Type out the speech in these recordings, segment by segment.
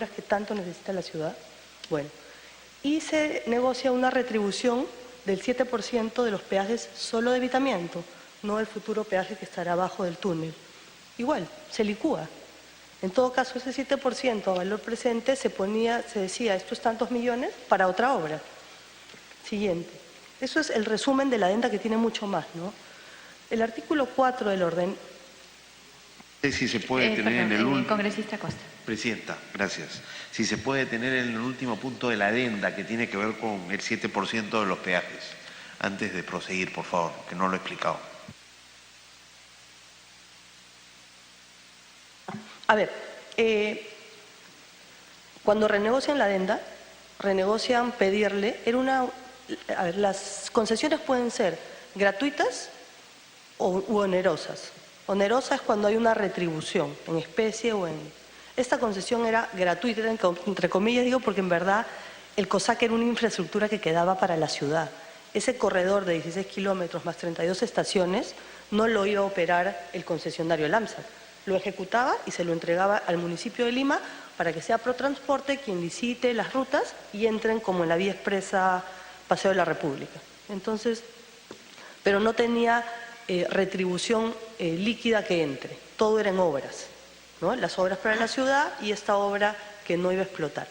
obras que tanto necesita la ciudad. Bueno, y se negocia una retribución del 7% de los peajes solo de evitamiento, no el futuro peaje que estará abajo del túnel. Igual, se licúa. En todo caso, ese 7% a valor presente se decía, esto es tantos millones para otra obra. Siguiente. Eso es el resumen de la adenda, que tiene mucho más, ¿no? El artículo 4 del orden... Si se puede tener en el último... Congresista Costa. Presidenta, gracias. Si se puede tener en el último punto de la adenda, que tiene que ver con el 7% de los peajes, antes de proseguir, por favor, que no lo he explicado. A ver, cuando renegocian la adenda, renegocian pedirle, a ver, las concesiones pueden ser gratuitas u onerosas. Onerosa es cuando hay una retribución en especie o en... Esta concesión era gratuita, entre comillas digo, porque en verdad el COSAC era una infraestructura que quedaba para la ciudad. Ese corredor de 16 kilómetros más 32 estaciones no lo iba a operar el concesionario, el AMSA. Lo ejecutaba y se lo entregaba al municipio de Lima para que sea Protransporte quien licite las rutas y entren como en la vía expresa Paseo de la República. Entonces, pero no tenía retribución líquida que entre, todo era en obras, ¿no? Las obras para la ciudad y esta obra que no iba a explotar.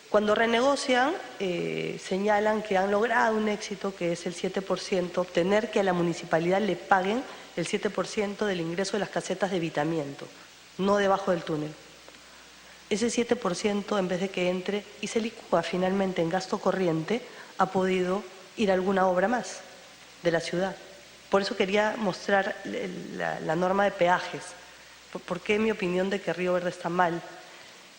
Cuando renegocian, señalan que han logrado un éxito que es el 7%, obtener que a la municipalidad le paguen el 7% del ingreso de las casetas de evitamiento, no debajo del túnel. Ese 7%, en vez de que entre y se licúa finalmente en gasto corriente, ha podido ir a alguna obra más de la ciudad. Por eso quería mostrar la norma de peajes. ¿Por qué mi opinión de que Río Verde está mal?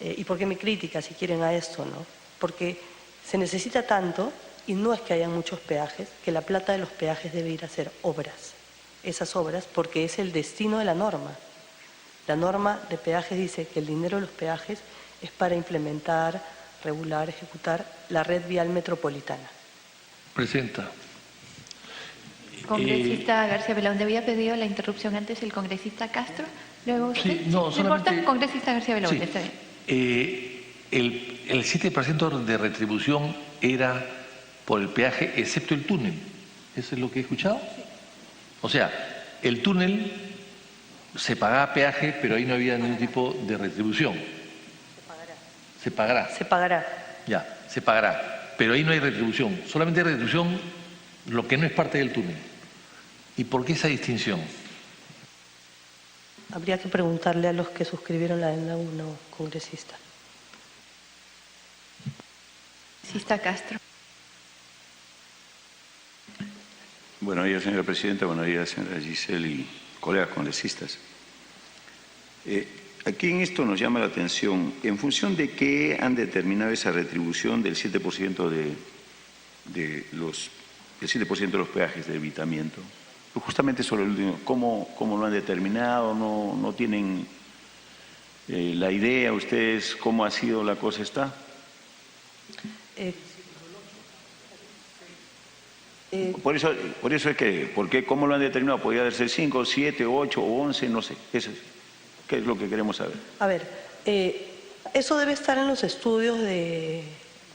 ¿Y por qué mi crítica, si quieren, a esto, ¿no? Porque se necesita tanto, y no es que haya muchos peajes, que la plata de los peajes debe ir a hacer obras. Esas obras, porque es el destino de la norma. La norma de peajes dice que el dinero de los peajes es para implementar, regular, ejecutar la red vial metropolitana. Presidenta. Congresista García Belaúnde, había pedido la interrupción antes el congresista Castro, luego usted. Sí, no, solamente... importa? Congresista García Belaúnde, sí. está bien. El 7% de retribución era por el peaje, excepto el túnel. ¿Eso es lo que he escuchado? Sí. O sea, el túnel se pagaba peaje, pero ahí no había ningún tipo de retribución. Se pagará. Se pagará. Ya, se pagará. Pero ahí no hay retribución. Solamente hay retribución lo que no es parte del túnel. ¿Y por qué esa distinción? Habría que preguntarle a los que suscribieron la adenda 1, congresista. Congresista Castro. Buenos días, señora presidenta. Buenos días, señora Giselle y colegas congresistas. Aquí en esto nos llama la atención, ¿en función de qué han determinado esa retribución del 7% de los peajes de evitamiento? Pues justamente sobre el último, ¿cómo lo han determinado? ¿No tienen la idea ustedes cómo ha sido la cosa esta? Por eso es que, ¿cómo lo han determinado? Podría ser 5, 7, 8 o 11, no sé. Eso es, ¿qué es lo que queremos saber? A ver, eso debe estar en los estudios de,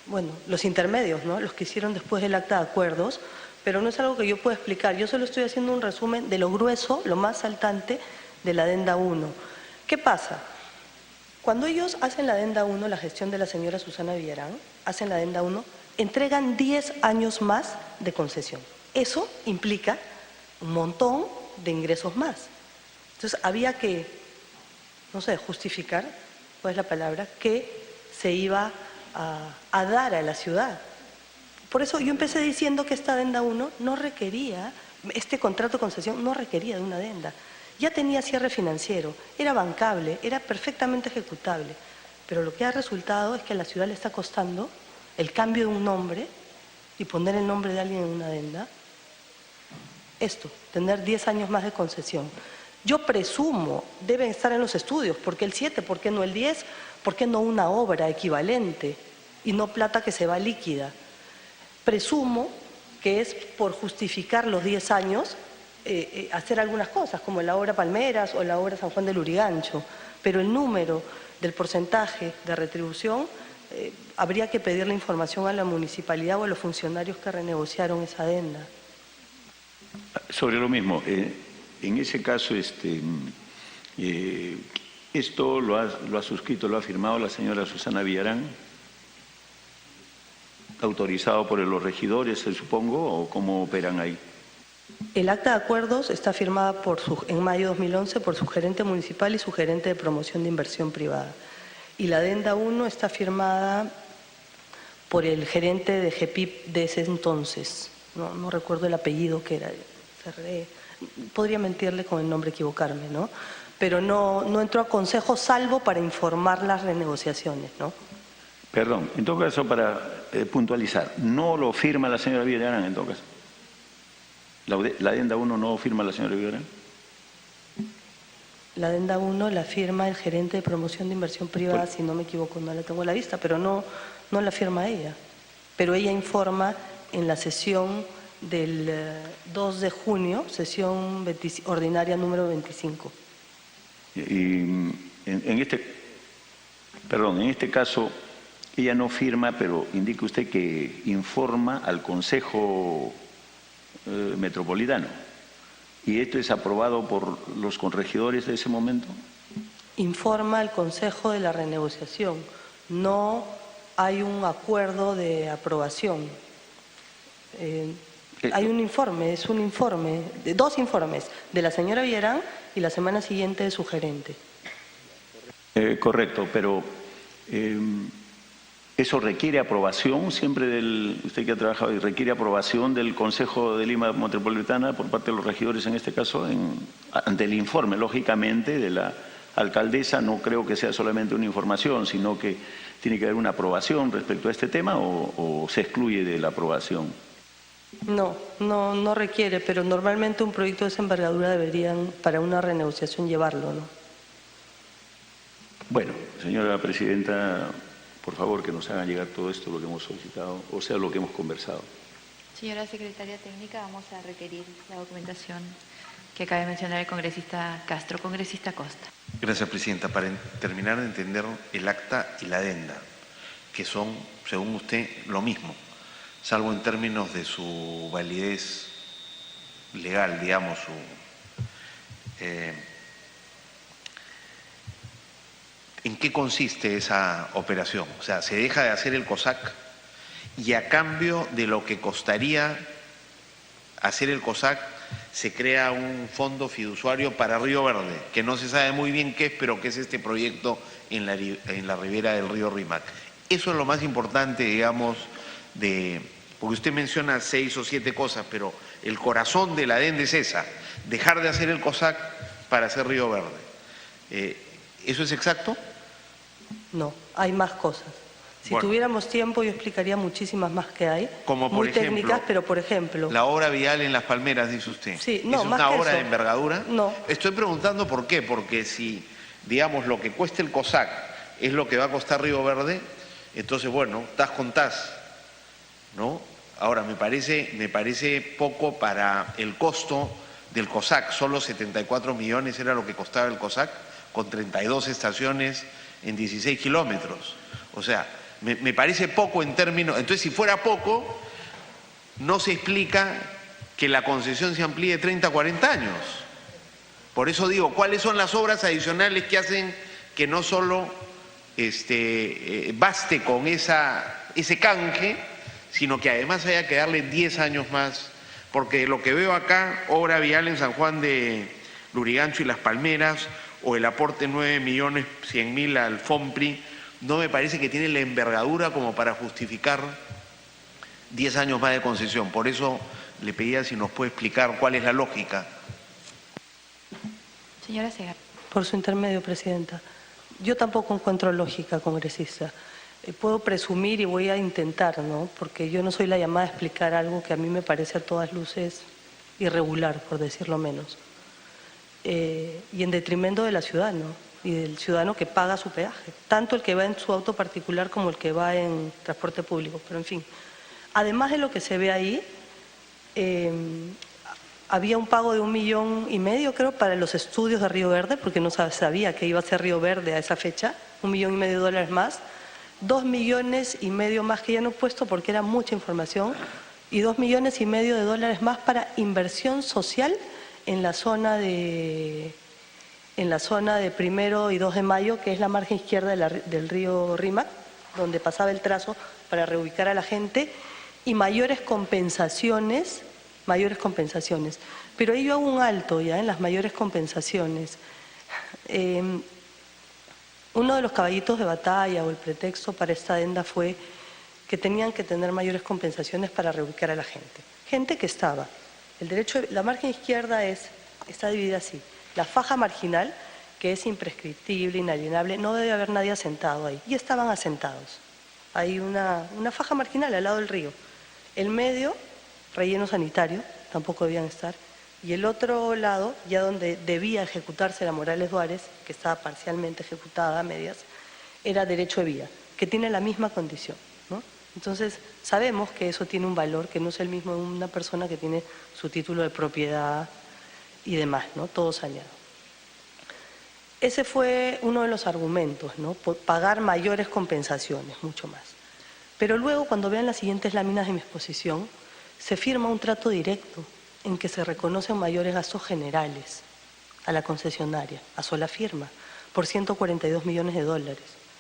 bueno, los intermedios, ¿no? Los que hicieron después del acta de acuerdos, pero no es algo que yo pueda explicar. Yo solo estoy haciendo un resumen de lo grueso, lo más saltante de la adenda 1. ¿Qué pasa? Cuando ellos hacen la adenda 1, la gestión de la señora Susana Villarán, hacen la adenda 1, entregan 10 años más de concesión. Eso implica un montón de ingresos más. Entonces había que, no sé, justificar, ¿cuál es la palabra?, que se iba a dar a la ciudad. Por eso yo empecé diciendo que esta adenda 1 no requería, este contrato de concesión no requería de una adenda. Ya tenía cierre financiero, era bancable, era perfectamente ejecutable. Pero lo que ha resultado es que a la ciudad le está costando el cambio de un nombre y poner el nombre de alguien en una adenda. Esto, tener 10 años más de concesión. Yo presumo, deben estar en los estudios, ¿por qué el 7? ¿Por qué no el 10? ¿Por qué no una obra equivalente y no plata que se va líquida? Presumo que es por justificar los 10 años hacer algunas cosas, como la obra Palmeras o la obra San Juan del Lurigancho, pero el número del porcentaje de retribución, habría que pedir la información a la municipalidad o a los funcionarios que renegociaron esa adenda. Sobre lo mismo, en ese caso, esto lo ha suscrito, lo ha firmado la señora Susana Villarán, autorizado por los regidores, supongo, o cómo operan ahí. El acta de acuerdos está firmada en mayo de 2011 por su gerente municipal y su gerente de promoción de inversión privada. Y la adenda 1 está firmada por el gerente de GEPIP de ese entonces. No recuerdo el apellido que era. Podría mentirle con el nombre, equivocarme, ¿no? Pero no entró a consejo salvo para informar las renegociaciones, ¿no? Perdón, en todo caso, para puntualizar, ¿no lo firma la señora Villarán en todo caso? ¿La adenda 1 no firma la señora Villarán? La adenda 1 la firma el gerente de promoción de inversión privada, si no me equivoco, no la tengo a la vista, pero no la firma ella. Pero ella informa en la sesión del 2 de junio, sesión ordinaria número 25. Y en este caso, ella no firma, pero indica usted que informa al Consejo Metropolitano. ¿Y esto es aprobado por los corregidores de ese momento? Informa al Consejo de la renegociación. No hay un acuerdo de aprobación. Hay un informe, es un informe, dos informes, de la señora Villarán y la semana siguiente de su gerente. Correcto, pero eso requiere aprobación siempre usted que ha trabajado, y requiere aprobación del Consejo de Lima Metropolitana por parte de los regidores, en este caso, ante el informe, lógicamente, de la alcaldesa. No creo que sea solamente una información, sino que tiene que haber una aprobación respecto a este tema, o se excluye de la aprobación. No requiere, pero normalmente un proyecto de esa envergadura deberían, para una renegociación, llevarlo, ¿no? Bueno, señora presidenta, por favor, que nos hagan llegar todo esto, lo que hemos solicitado, o sea, lo que hemos conversado. Señora secretaria técnica, vamos a requerir la documentación que acaba de mencionar el congresista Castro. Congresista Costa. Gracias, presidenta. Para terminar de entender el acta y la adenda, que son, según usted, lo mismo, salvo en términos de su validez legal, digamos, ¿en qué consiste esa operación? O sea, se deja de hacer el COSAC y a cambio de lo que costaría hacer el COSAC se crea un fondo fiduciario para Río Verde, que no se sabe muy bien qué es, pero que es este proyecto en la ribera del río Rímac. Eso es lo más importante, digamos, porque usted menciona 6 o 7 cosas, pero el corazón de la adenda es esa, dejar de hacer el COSAC para hacer Río Verde. ¿Eso es exacto? No, hay más cosas. Si tuviéramos tiempo, yo explicaría muchísimas más que hay. Como por muy ejemplo, técnicas, pero por ejemplo. La obra vial en Las Palmeras, dice usted. Sí, no, ¿Es más una que obra eso. de envergadura? No. Estoy preguntando por qué. Porque si, digamos, lo que cuesta el COSAC es lo que va a costar Río Verde, entonces, bueno, tas con tas, ¿no? Ahora, me parece poco para el costo del COSAC. Solo 74 millones era lo que costaba el COSAC, con 32 estaciones en 16 kilómetros. O sea, me parece poco en términos. Entonces, si fuera poco, no se explica que la concesión se amplíe 30 a 40 años. Por eso digo, ¿cuáles son las obras adicionales que hacen que no solo baste con ese canje, sino que además haya que darle 10 años más? Porque lo que veo acá, obra vial en San Juan de Lurigancho y Las Palmeras, o el aporte 9.100.000 al FOMPRI, no me parece que tiene la envergadura como para justificar 10 años más de concesión. Por eso le pedía si nos puede explicar cuál es la lógica. Señora Segarra. Por su intermedio, presidenta. Yo tampoco encuentro lógica, congresista. Puedo presumir y voy a intentar, ¿no? Porque yo no soy la llamada a explicar algo que a mí me parece a todas luces irregular, por decirlo menos. Y en detrimento de la ciudad, ¿no? Y del ciudadano que paga su peaje, tanto el que va en su auto particular como el que va en transporte público, pero en fin. Además de lo que se ve ahí, había un pago de 1,5 millones, creo, para los estudios de Río Verde, porque no sabía que iba a ser Río Verde a esa fecha, $1,5 millones más, $2,5 millones más que ya no he puesto porque era mucha información, y $2,5 millones más para inversión social en la zona de 1 y 2 de Mayo, que es la margen izquierda del río Rímac, donde pasaba el trazo para reubicar a la gente, y mayores compensaciones. Pero ahí yo hago un alto ya en las mayores compensaciones. Uno de los caballitos de batalla o el pretexto para esta adenda fue que tenían que tener mayores compensaciones para reubicar a la gente. Gente que estaba. La margen izquierda está dividida así. La faja marginal, que es imprescriptible, inalienable, no debe haber nadie asentado ahí. Y estaban asentados. Hay una faja marginal al lado del río. El medio, relleno sanitario, tampoco debían estar. Y el otro lado, ya donde debía ejecutarse la Morales Duárez, que estaba parcialmente ejecutada a medias, era derecho de vía, que tiene la misma condición, ¿no? Entonces, sabemos que eso tiene un valor que no es el mismo de una persona que tiene su título de propiedad y demás, ¿no? Todo saneado. Ese fue uno de los argumentos, ¿no? Pagar mayores compensaciones, mucho más. Pero luego, cuando vean las siguientes láminas de mi exposición, se firma un trato directo en que se reconocen mayores gastos generales a la concesionaria, a sola firma, por $142 millones.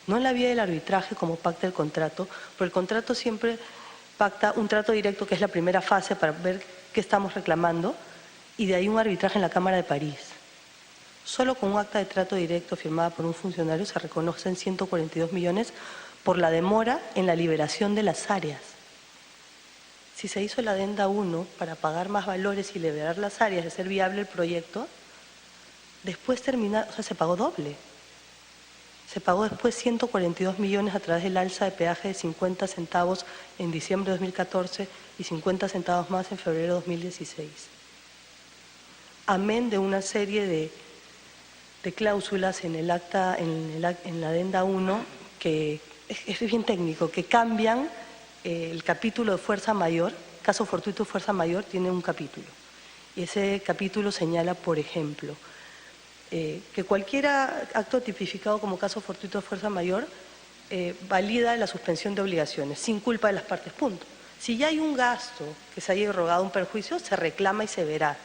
No en la vía del arbitraje como pacta el contrato, porque el contrato siempre pacta un trato directo, que es la primera fase para ver qué estamos reclamando, y de ahí un arbitraje en la Cámara de París. Solo con un acta de trato directo firmada por un funcionario se reconocen 142 millones por la demora en la liberación de las áreas. Si se hizo la adenda 1 para pagar más valores y liberar las áreas, de ser viable el proyecto, después se pagó doble. Se pagó después 142 millones a través del alza de peaje de 50 centavos en diciembre de 2014 y 50 centavos más en febrero de 2016. Amén de una serie de cláusulas en la adenda 1 que es bien técnico, que cambian el capítulo de fuerza mayor. Caso fortuito de fuerza mayor tiene un capítulo. Y ese capítulo señala, por ejemplo, que cualquier acto tipificado como caso fortuito de fuerza mayor valida la suspensión de obligaciones, sin culpa de las partes, punto. Si ya hay un gasto que se haya irrogado un perjuicio, se reclama y se verá.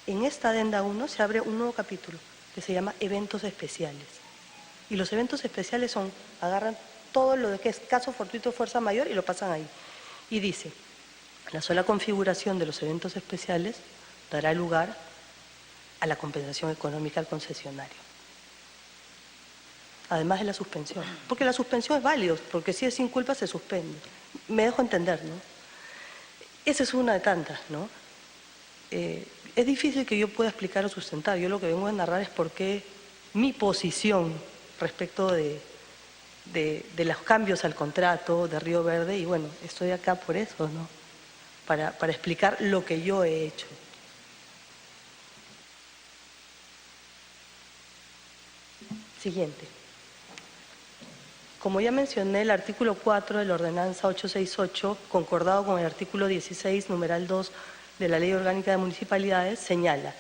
En esta adenda 1 se abre un nuevo capítulo que se llama eventos especiales. Y los eventos especiales agarran todo lo que es caso fortuito de fuerza mayor y lo pasan ahí. Y dice, la sola configuración de los eventos especiales dará lugar a la compensación económica al concesionario. Además de la suspensión. Porque la suspensión es válida, porque si es sin culpa se suspende. Me dejo entender, ¿no? Esa es una de tantas, ¿no? Es difícil que yo pueda explicar o sustentar. Yo lo que vengo a narrar es por qué mi posición respecto de los cambios al contrato de Río Verde, y bueno, estoy acá por eso, ¿no? Para explicar lo que yo he hecho. Siguiente. Como ya mencioné, el artículo 4 de la ordenanza 868, concordado con el artículo 16, numeral 2 de la Ley Orgánica de Municipalidades, señala: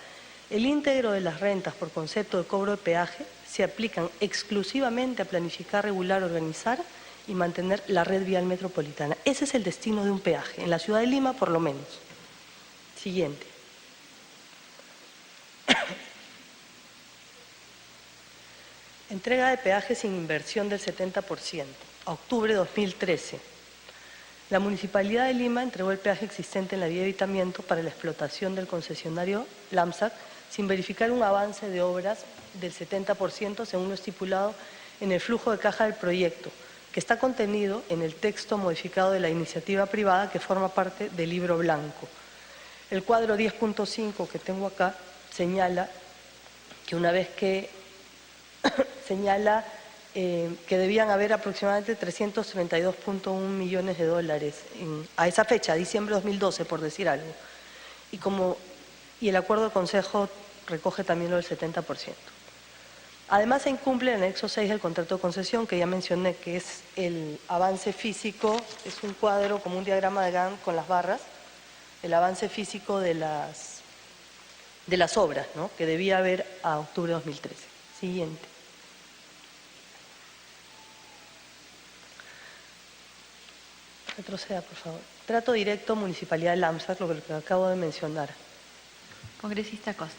el íntegro de las rentas por concepto de cobro de peaje se aplican exclusivamente a planificar, regular, organizar y mantener la red vial metropolitana. Ese es el destino de un peaje, en la ciudad de Lima por lo menos. Siguiente. Entrega de peaje sin inversión del 70%, a octubre de 2013. La Municipalidad de Lima entregó el peaje existente en la vía de evitamiento para la explotación del concesionario LAMSAC sin verificar un avance de obras del 70% según lo estipulado en el flujo de caja del proyecto, que está contenido en el texto modificado de la iniciativa privada que forma parte del libro blanco. El cuadro 10.5 que tengo acá señala que una vez que que debían haber aproximadamente $332.1 millones a esa fecha, diciembre de 2012, por decir algo. Y el acuerdo de consejo recoge también lo del 70%. Además, se incumple el anexo 6 del contrato de concesión, que ya mencioné, que es el avance físico, es un cuadro como un diagrama de Gantt con las barras, el avance físico de las obras, ¿no?, que debía haber a octubre de 2013. Siguiente. Retroceda, por favor. Trato directo, Municipalidad de Lamsac, lo que acabo de mencionar. Congresista Costa.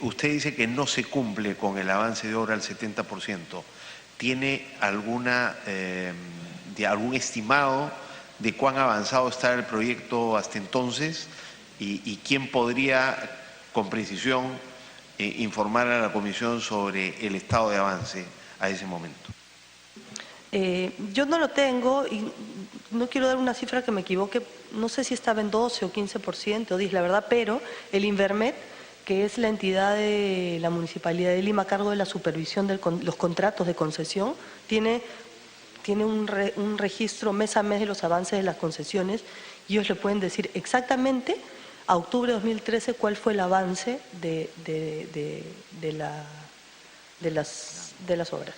Usted dice que no se cumple con el avance de obra al 70%. ¿Tiene algún estimado de cuán avanzado está el proyecto hasta entonces? ¿Y quién podría, con precisión, informar a la Comisión sobre el estado de avance a ese momento? Yo no lo tengo y no quiero dar una cifra que me equivoque, no sé si estaba en 12 o 15% o 10, la verdad, pero el Invermet, que es la entidad de la Municipalidad de Lima a cargo de la supervisión de los contratos de concesión, tiene un registro mes a mes de los avances de las concesiones y ellos le pueden decir exactamente a octubre de 2013 cuál fue el avance de las obras.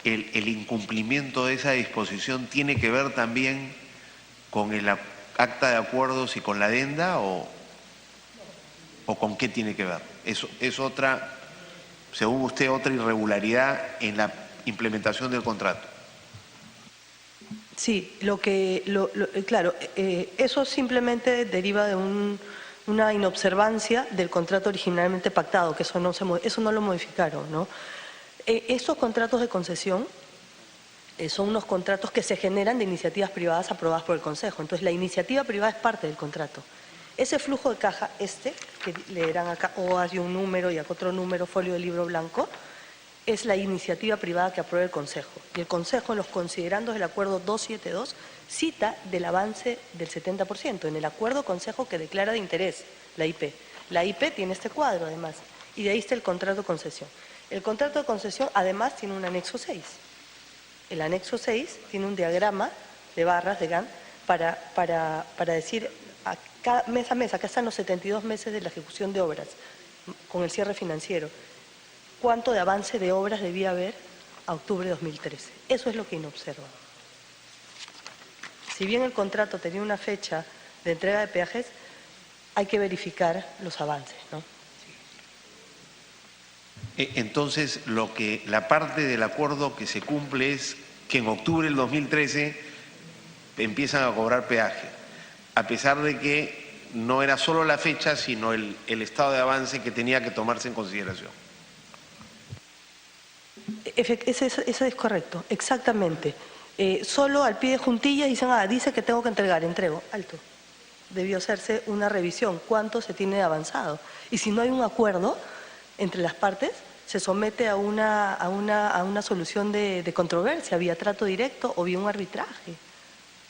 ¿El incumplimiento de esa disposición tiene que ver también con el acta de acuerdos y con la adenda o con qué tiene que ver? ¿Es otra, según usted, otra irregularidad en la implementación del contrato? Sí, claro, eso simplemente deriva de una inobservancia del contrato originalmente pactado, que eso no lo modificaron, ¿no? Estos contratos de concesión son unos contratos que se generan de iniciativas privadas aprobadas por el Consejo. Entonces, la iniciativa privada es parte del contrato. Ese flujo de caja, que leerán acá, OAS y un número y acá otro número, folio de libro blanco, es la iniciativa privada que aprueba el Consejo. Y el Consejo, en los considerandos del Acuerdo 272, cita del avance del 70%, en el Acuerdo Consejo que declara de interés la IP. La IP tiene este cuadro, además, y de ahí está el contrato de concesión. El contrato de concesión, además, tiene un anexo 6. El anexo 6 tiene un diagrama de barras de Gantt para decir mes a mes, acá están los 72 meses de la ejecución de obras, con el cierre financiero, cuánto de avance de obras debía haber a octubre de 2013. Eso es lo que inobserva. Si bien el contrato tenía una fecha de entrega de peajes, hay que verificar los avances, ¿no? Entonces, la parte del acuerdo que se cumple es que en octubre del 2013 empiezan a cobrar peaje, a pesar de que no era solo la fecha, sino el estado de avance que tenía que tomarse en consideración. Eso es correcto, exactamente. Solo al pie de juntillas dicen, dice que tengo que entrego, alto. Debió hacerse una revisión, cuánto se tiene avanzado. Y si no hay un acuerdo entre las partes, se somete a una solución de controversia, vía trato directo o vía un arbitraje.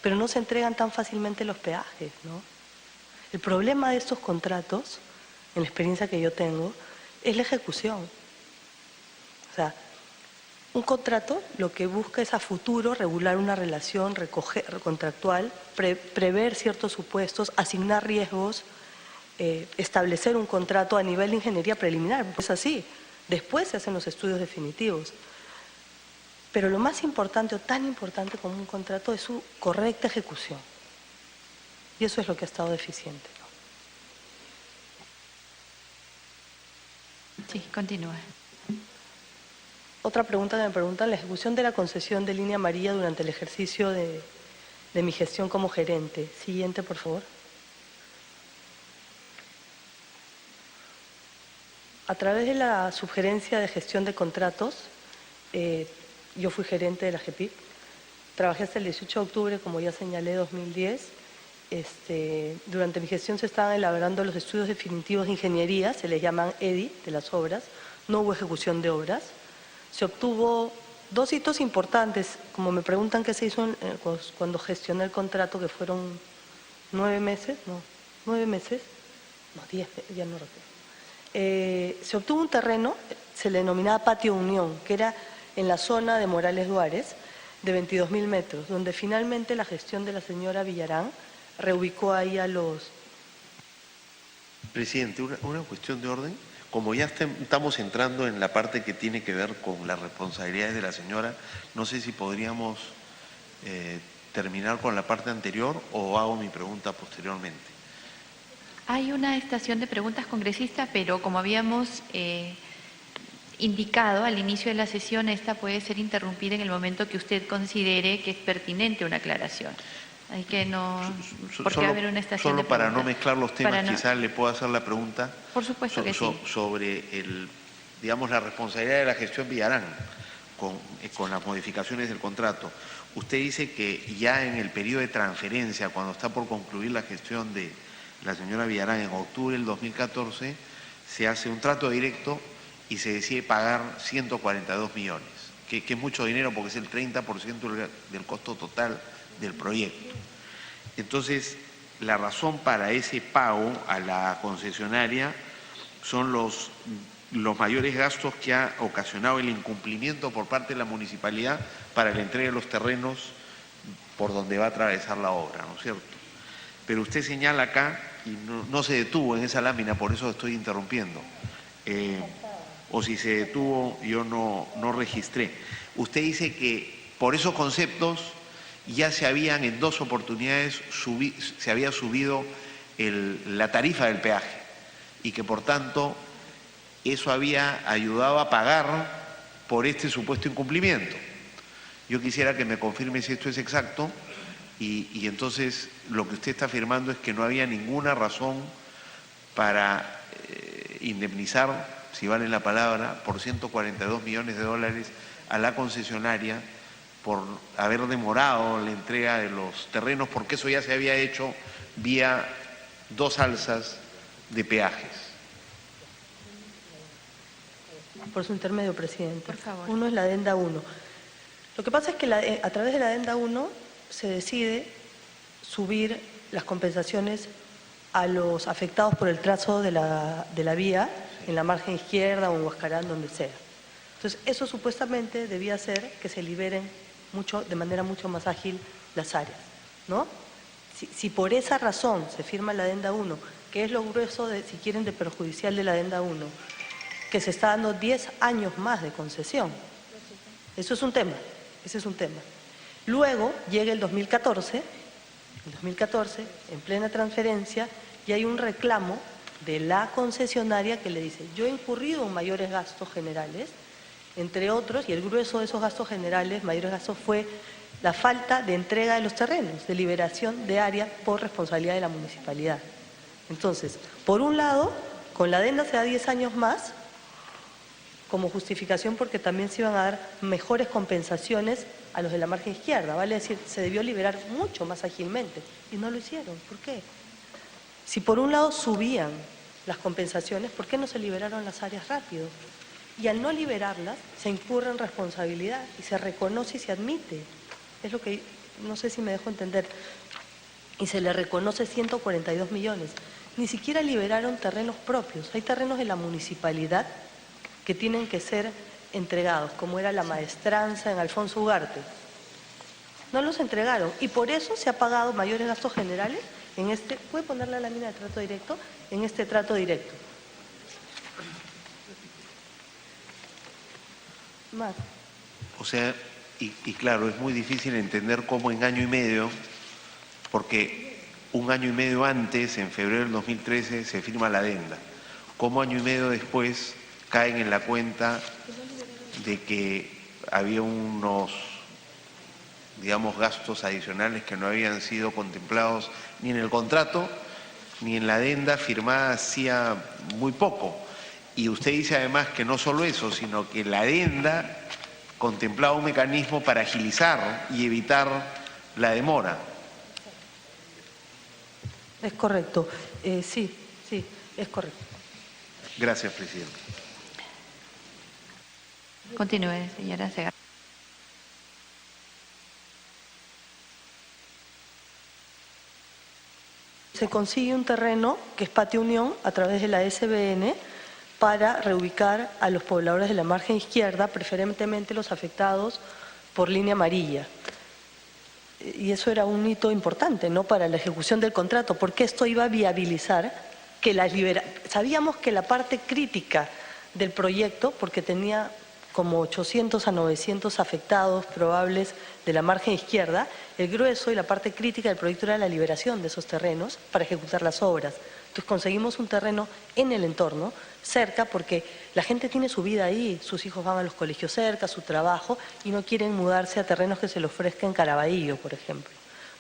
Pero no se entregan tan fácilmente los peajes, ¿no? El problema de estos contratos, en la experiencia que yo tengo, es la ejecución. O sea, un contrato lo que busca es a futuro regular una relación contractual, prever ciertos supuestos, asignar riesgos, establecer un contrato a nivel de ingeniería preliminar, pues así. Después se hacen los estudios definitivos. Pero lo más importante o tan importante como un contrato es su correcta ejecución. Y eso es lo que ha estado deficiente, ¿no? Sí, continúa. Otra pregunta que me preguntan, la ejecución de la concesión de línea amarilla durante el ejercicio de mi gestión como gerente. Siguiente, por favor. A través de la subgerencia de gestión de contratos, yo fui gerente de la GEPIP, trabajé hasta el 18 de octubre, como ya señalé, 2010. Durante mi gestión se estaban elaborando los estudios definitivos de ingeniería, se les llaman EDI, de las obras, no hubo ejecución de obras. Se obtuvo 2 hitos importantes, como me preguntan qué se hizo cuando gestioné el contrato, que fueron 9 meses, no, 9 meses, no, 10, ya no recuerdo. Se obtuvo un terreno, se le denominaba Patio Unión, que era en la zona de Morales Duárez, de 22.000 metros, donde finalmente la gestión de la señora Villarán reubicó ahí a los... Presidente, una cuestión de orden. Como ya estamos entrando en la parte que tiene que ver con las responsabilidades de la señora, no sé si podríamos terminar con la parte anterior o hago mi pregunta posteriormente. Hay una estación de preguntas congresista, pero como habíamos indicado al inicio de la sesión, esta puede ser interrumpida en el momento que usted considere que es pertinente una aclaración. Hay que no... porque va a haber una estación solo de para no preguntas. mezclar los temas, Para no- quizás le puedo hacer la pregunta. Por supuesto que sí. Sobre digamos, la responsabilidad de la gestión Villarán con las modificaciones del contrato. Usted dice que ya en el periodo de transferencia, cuando está por concluir la gestión de la señora Villarán en octubre del 2014, se hace un trato directo y se decide pagar 142 millones, que es mucho dinero porque es el 30% del costo total del proyecto. Entonces, la razón para ese pago a la concesionaria son los mayores gastos que ha ocasionado el incumplimiento por parte de la municipalidad para la entrega de los terrenos por donde va a atravesar la obra, ¿no es cierto? Pero usted señala acá, y no se detuvo en esa lámina, por eso estoy interrumpiendo, o si se detuvo yo no registré. Usted dice que por esos conceptos ya se habían en 2 oportunidades se había subido la tarifa del peaje y que por tanto eso había ayudado a pagar por este supuesto incumplimiento. Yo quisiera que me confirme si esto es exacto y entonces lo que usted está afirmando es que no había ninguna razón para indemnizar, si vale la palabra, por 142 millones de dólares a la concesionaria por haber demorado la entrega de los terrenos, porque eso ya se había hecho vía 2 alzas de peajes. Por su intermedio, presidente. Por favor. Uno es la adenda 1. Lo que pasa es que a través de la adenda 1 se decide subir las compensaciones a los afectados por el trazo de la vía en la margen izquierda o en Huascarán, donde sea. Entonces, eso supuestamente debía hacer que se liberen de manera mucho más ágil las áreas, ¿no? Si por esa razón se firma la adenda 1, que es lo grueso, si quieren, de perjudicial de la adenda 1, que se está dando 10 años más de concesión. Eso es un tema, ese es un tema. Luego llega el 2014, en plena transferencia, y hay un reclamo de la concesionaria que le dice, yo he incurrido en mayores gastos generales, entre otros, y el grueso de esos gastos generales, mayores gastos, fue la falta de entrega de los terrenos, de liberación de área por responsabilidad de la municipalidad. Entonces, por un lado, con la adenda se da 10 años más, como justificación porque también se iban a dar mejores compensaciones a los de la margen izquierda, vale decir, se debió liberar mucho más ágilmente, y no lo hicieron. ¿Por qué? Si por un lado subían las compensaciones, ¿por qué no se liberaron las áreas rápido? Y al no liberarlas, se incurre en responsabilidad y se reconoce y se admite. Es lo que, no sé si me dejo entender, y se le reconoce 142 millones. Ni siquiera liberaron terrenos propios. Hay terrenos de la municipalidad que tienen que ser entregados, como era la maestranza en Alfonso Ugarte. No los entregaron y por eso se ha pagado mayores gastos generales en este, ¿puede poner la lámina de trato directo? En este trato directo. Más. O sea, y claro, es muy difícil entender cómo en año y medio, porque un año y medio antes, en febrero del 2013, se firma la adenda. Cómo año y medio después caen en la cuenta de que había unos, digamos, gastos adicionales que no habían sido contemplados ni en el contrato ni en la adenda firmada hacía muy poco. Y usted dice además que no solo eso, sino que la adenda contemplaba un mecanismo para agilizar y evitar la demora. Es correcto. Sí, es correcto. Gracias, presidente. Continúe, señora Segarra. Se consigue un terreno que es Patio Unión a través de la SBN para reubicar a los pobladores de la margen izquierda, preferentemente los afectados por línea amarilla. Y eso era un hito importante, ¿no?, para la ejecución del contrato, porque esto iba a viabilizar que sabíamos que la parte crítica del proyecto, porque tenía como 800 a 900 afectados probables de la margen izquierda, el grueso y la parte crítica del proyecto era la liberación de esos terrenos para ejecutar las obras. Entonces conseguimos un terreno en el entorno, cerca, porque la gente tiene su vida ahí, sus hijos van a los colegios cerca, su trabajo, y no quieren mudarse a terrenos que se les ofrezcan en Caraballo, por ejemplo.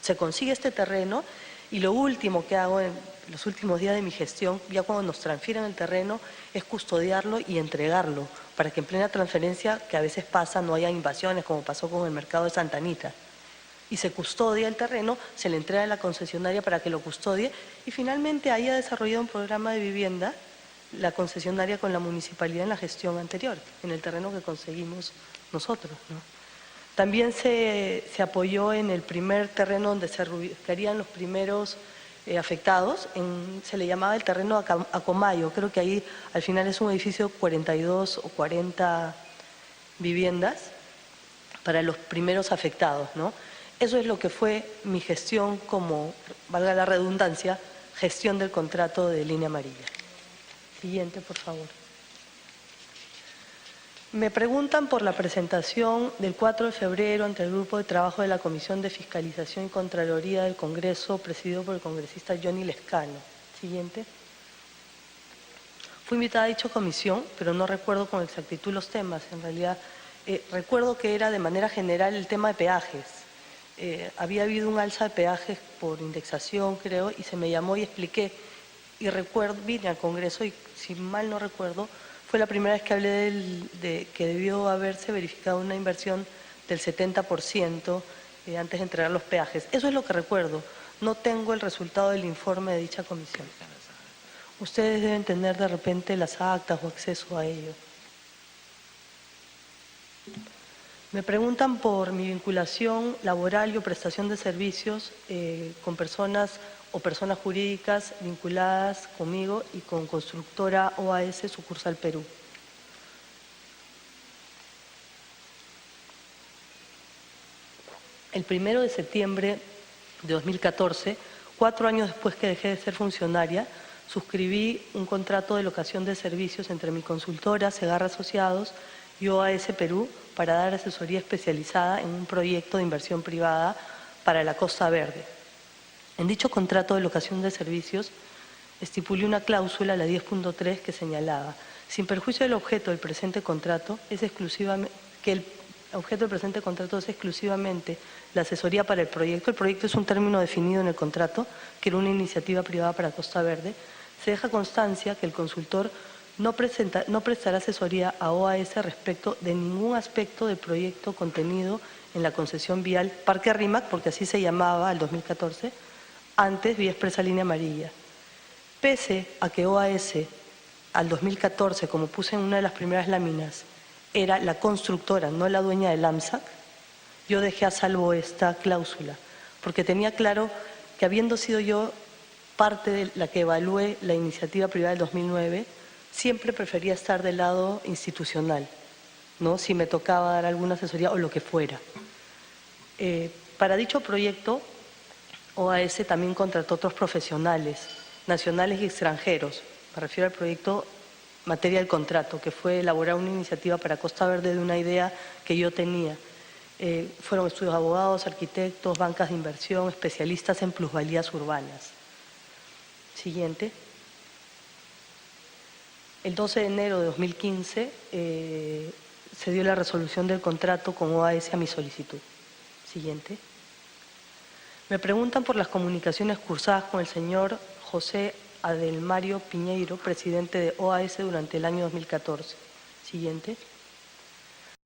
Se consigue este terreno y lo último que hago en los últimos días de mi gestión, ya cuando nos transfieren el terreno, es custodiarlo y entregarlo, para que en plena transferencia, que a veces pasa, no haya invasiones, como pasó con el mercado de Santa Anita. Y se custodia el terreno, se le entrega a la concesionaria para que lo custodie y finalmente ahí ha desarrollado un programa de vivienda la concesionaria con la municipalidad en la gestión anterior, en el terreno que conseguimos nosotros, ¿no? También se apoyó en el primer terreno donde se ubicarían los primeros afectados, se le llamaba el terreno Acomayo, creo que ahí al final es un edificio de 42 o 40 viviendas para los primeros afectados, ¿no? Eso es lo que fue mi gestión como, valga la redundancia, gestión del contrato de Línea Amarilla. Siguiente, por favor. Me preguntan por la presentación del 4 de febrero ante el Grupo de Trabajo de la Comisión de Fiscalización y Contraloría del Congreso, presidido por el congresista Johnny Lescano. Siguiente. Fui invitada a dicha comisión, pero no recuerdo con exactitud los temas. En realidad, recuerdo que era de manera general el tema de peajes. Había habido un alza de peajes por indexación, creo, y se me llamó y expliqué. Y recuerdo, vine al Congreso y, si mal no recuerdo, fue la primera vez que hablé de que debió haberse verificado una inversión del 70% antes de entregar los peajes. Eso es lo que recuerdo. No tengo el resultado del informe de dicha comisión. Ustedes deben tener de repente las actas o acceso a ello. Me preguntan por mi vinculación laboral y o prestación de servicios con personas o personas jurídicas vinculadas conmigo y con Constructora OAS Sucursal Perú. El 1 de septiembre de 2014, 4 años después que dejé de ser funcionaria, suscribí un contrato de locación de servicios entre mi consultora, Segarra Asociados, y OAS Perú para dar asesoría especializada en un proyecto de inversión privada para la Costa Verde. En dicho contrato de locación de servicios estipulé una cláusula, la 10.3, que señalaba: sin perjuicio del objeto del presente contrato, el objeto del presente contrato es exclusivamente la asesoría para el proyecto. El proyecto es un término definido en el contrato, que era una iniciativa privada para Costa Verde. Se deja constancia que el consultor no prestará asesoría a OAS respecto de ningún aspecto del proyecto contenido en la concesión vial Parque Rímac, porque así se llamaba al 2014, antes Vía Expresa Línea Amarilla. Pese a que OAS al 2014, como puse en una de las primeras láminas, era la constructora, no la dueña del AMSAC, yo dejé a salvo esta cláusula, porque tenía claro que, habiendo sido yo parte de la que evalué la iniciativa privada del 2009, siempre prefería estar del lado institucional, ¿no? Si me tocaba dar alguna asesoría o lo que fuera. Para dicho proyecto, OAS también contrató otros profesionales, nacionales y extranjeros. Me refiero al proyecto materia del contrato, que fue elaborar una iniciativa para Costa Verde de una idea que yo tenía. Fueron estudios de abogados, arquitectos, bancas de inversión, especialistas en plusvalías urbanas. Siguiente. El 12 de enero de 2015 se dio la resolución del contrato con OAS a mi solicitud. Siguiente. Me preguntan por las comunicaciones cursadas con el señor José Adelmario Piñeiro, presidente de OAS durante el año 2014. Siguiente.